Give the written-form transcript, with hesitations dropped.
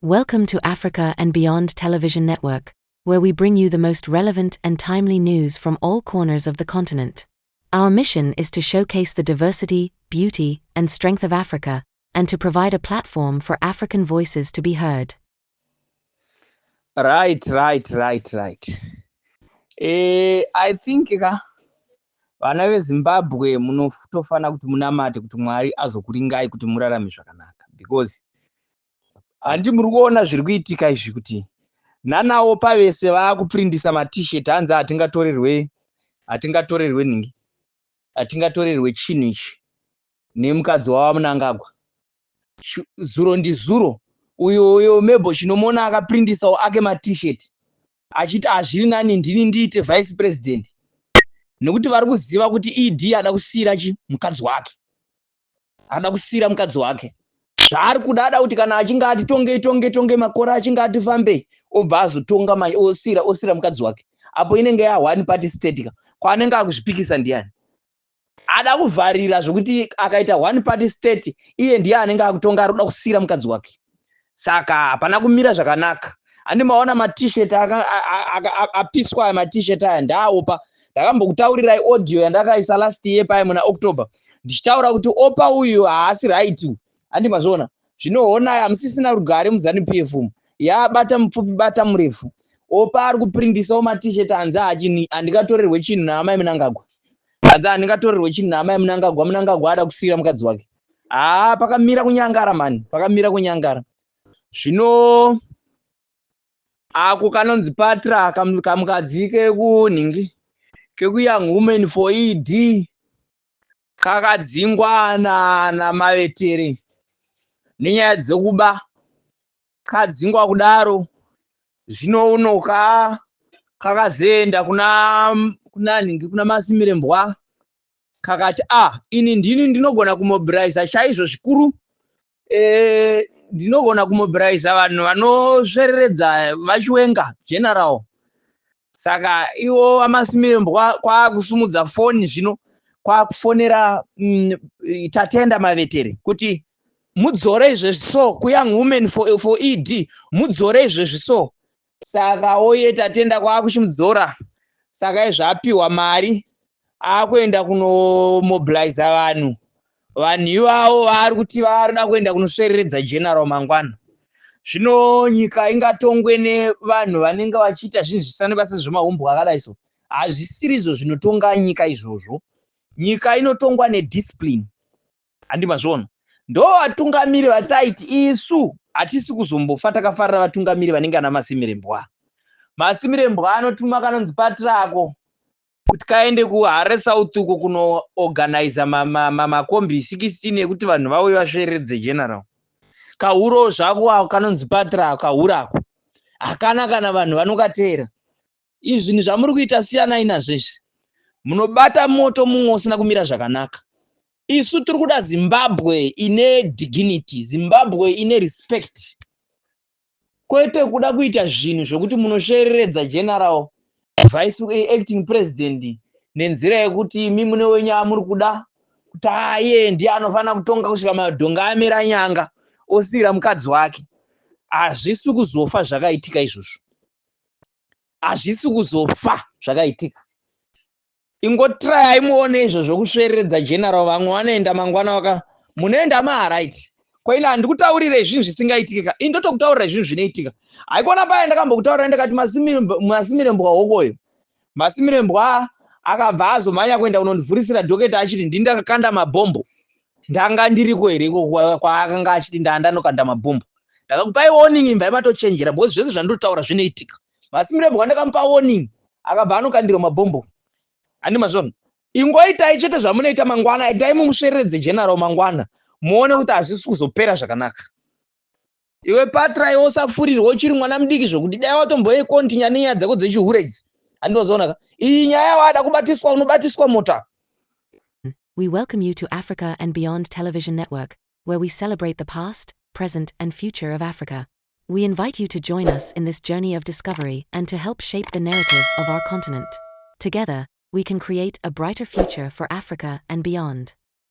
Welcome to Africa and Beyond Television Network, where we bring you the most relevant and timely news from all corners of the continent. Our mission is to showcase the diversity, beauty, and strength of Africa, and to provide a platform for African voices to be heard. Right. I think vana veZimbabwe munotofana kuti munamate kuti Mwari azokuringai kuti murarame zvakanaka, because handi muri kuona zviri kuitika izvi kuti nanawo pavese vakuprindisa maT-shirt hanzi hatingatorerwe chinhu ichi nemukadzi wavo Mnangagwa. Zuro ndizuro uyo Mabel chinomona akaprindisawo ake maT-shirt achiti hazviri nani ndini ndiite vice president, nekuti vari kuziva kuti ED ada kusiyira mukadzi wake. Zvaari kudada kuti kana achinge ati tonge makore achinge ati fambe obva azotonga osira mukadzi wake. Apo inenge one party state kwaanenge akuzvipikisa ndiani. Ada kuvharira zvokuti akaita one party state iye ndiye anenge akutonga ari kuda kusira mukadzi wake. Saka hapana kumira zvakanaka. Handi maona maT-shirt apiswa maT-shirt aya ndaopa. Ndakambokutaurirai audio yandakaisa last year paya muna October. Ndichitaura kuti opa uyu haasi right. Handi mazvona. Zvinoona hamusisina rugare muZANU-PF umu. Yabata mupfupi bata murefu. Opa ari kuprindisawo maT-shirt hanzi handingatorerwe chinhu naamai Mnangagwa. Mnangagwa ada kusira mukadzi wake. Pakamira kunyangara mani. Zvino ako kanonzi Patra kamukadzi keku-Young Women for ED kakadzingwa namavetere nenyaya dzekuba, kadzingwa kudaro. Zvino kakazoenda kuna Masimirembwa kakati ini ndini ndinogona kumobiliza chaizvo zvikuru, ndinogona kumobiliza vanhu vanosvereredza vachiwenga general. Saka iwo Masimirembwa kwakusumudza foni, zvino kwakufonera Tatenda Mavetere kuti mudzore izvezviso ku-Young Women for ED, mudzore izvezviso. Saka oye Tatenda kwakuchimudzora. Saka izvapiwa mari akuenda kunomobiliza vanhu ivavo vari kuti varida kuenda kunosvereredza general mangwana. Zvino nyika ingatongwe nevanhu vanenge vachiita zvinhu zvisina basa zvemaumbwa akadai so. Hazvisiri izvo zvinotonga nyika izvozvo. Nyika inotongwa nediscipline. Handi mazvona. Ndo vatungamiri vataiti isu hatisi kuzombofa takafarira vatungamiri vanenge ana Masimirembwa. Masimirembwa anotuma kanonzi Patrako kuti kaende kuHare South uko kunoorganiza makombi 16 ekuti vanhu vauye vasvereredze general. Kahuro zvako kanonzi Patra kahurako. Hakana kana vanhu vanokateera. Izvi zvinhu zvamuri kuita siyanai nazvezvi. Munobata moto mumwe usina kumira zvakanaka. Isu tiri kuda Zimbabwe ine dignity, Zimbabwe ine respect. Kwete kuda kuita zvinhu zvokuti munosvereredza general, vice acting president nenzira yekuti mimune wenyu muri kuda kuti iye ndiye anofanira kutonga kusvika madhonga amera nyanga osira mukadzi wake. Hazvisi kuzofa zvakaitika izvozvo. Hazvisi kuzofa zvakaitika. Ingotirai muone izvo zvokusvereredza general, vamwe vanoenda mangwana munoenda right. Kwa ina handikutaurire zvinhu zvisingaitika, indotokutaurira zvinhu zvinoitika. Haikona paya ndakambokutaurira ndakati Masimirembwa hokoyo. Masimirembwa akabva azomhanya kuenda kunondivhurisira dhoketa achiti ndindakakanda mabhombo. Ndanga ndiriko here kwaakanga achiti ndanokanda mabhombo. Ndakakupai warning imba imatochenjera, because zvese zvandotaura zvinoitika. Masimirembwa ndakamupa warning akabva anokandirwa mabhombo. Handi mazvona. Ingoitai chete zvamunoita mangwana, itai mumusvereredze general mangwana. Muone kuti hazvisi kuzopera zvakanaka. Iwe Patra iwe usafurirwa uchiri mwana mudiki zvokuti dai watomboekontinya nenyaya dzako dzechihure idzi. Handinozoona iyi nyaya wada kubatiswa unobatiswa mota. We welcome you to Africa and Beyond Television Network, where we celebrate the past, present, and future of Africa. We invite you to join us in this journey of discovery and to help shape the narrative of our continent. Together, we can create a brighter future for Africa and beyond.